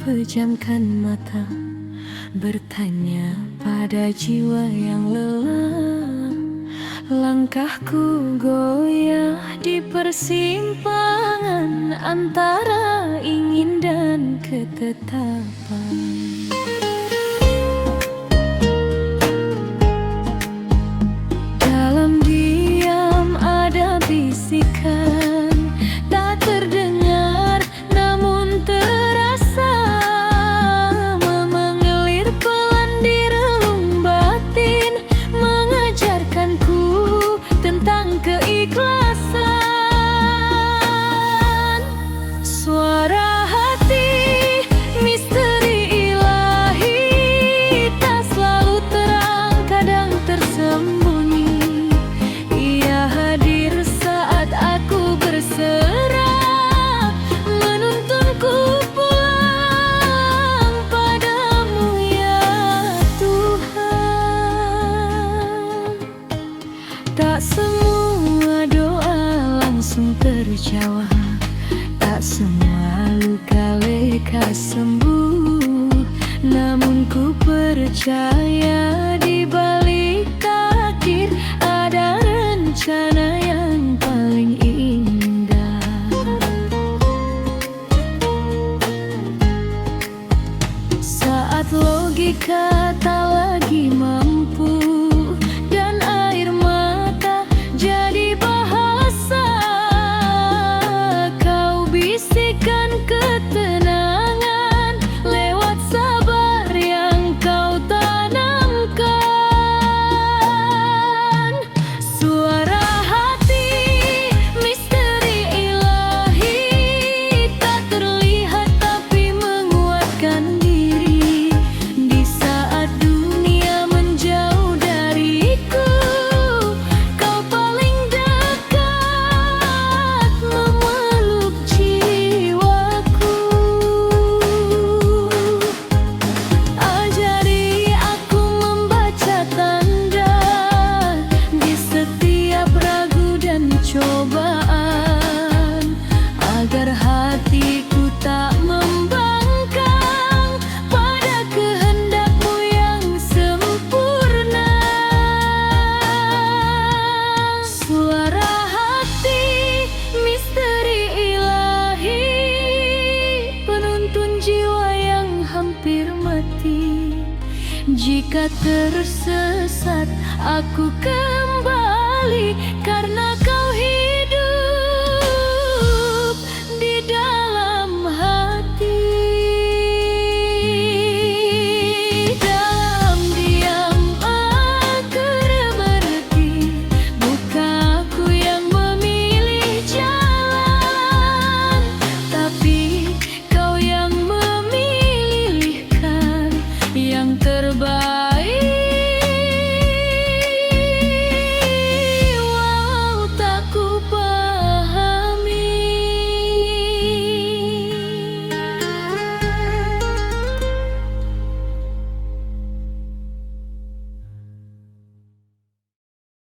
pejamkan mata, bertanya pada jiwa yang lelah. Langkahku goyah di persimpangan antara ingin dan ketetapan. Dalam diam ada bisikan, tak terdengar namun terasa, mengalir pelan di relung batin, mengajarkanku tentang keikhlasan. Suara hati, misteri ilahi, tak selalu terang, kadang tersembunyi. Ia hadir saat aku berserah, menuntunku pulang padamu ya Tuhan. Tak semua doa langsung terjawab, tak semua luka lekas sembuh. Namun ku percaya di balik takdir ada rencana yang paling indah. Saat logika tak lagi mampu dan air mata jadi bahasa, kau bisikan ketenangan lewat sabar yang kau tanamkan. Suara hati, misteri ilahi, tak terlihat tapi menguatkan diri. Di saat dunia menjauh dariku, kau paling dekat memeluk jiwaku. Ajari aku membaca tanda di setiap ragu dan cobaan, agar hatiku tak membangkang pada kehendakmu yang sempurna. Suara hati, misteri ilahi, penuntun jiwa yang hampir mati. Jika tersesat aku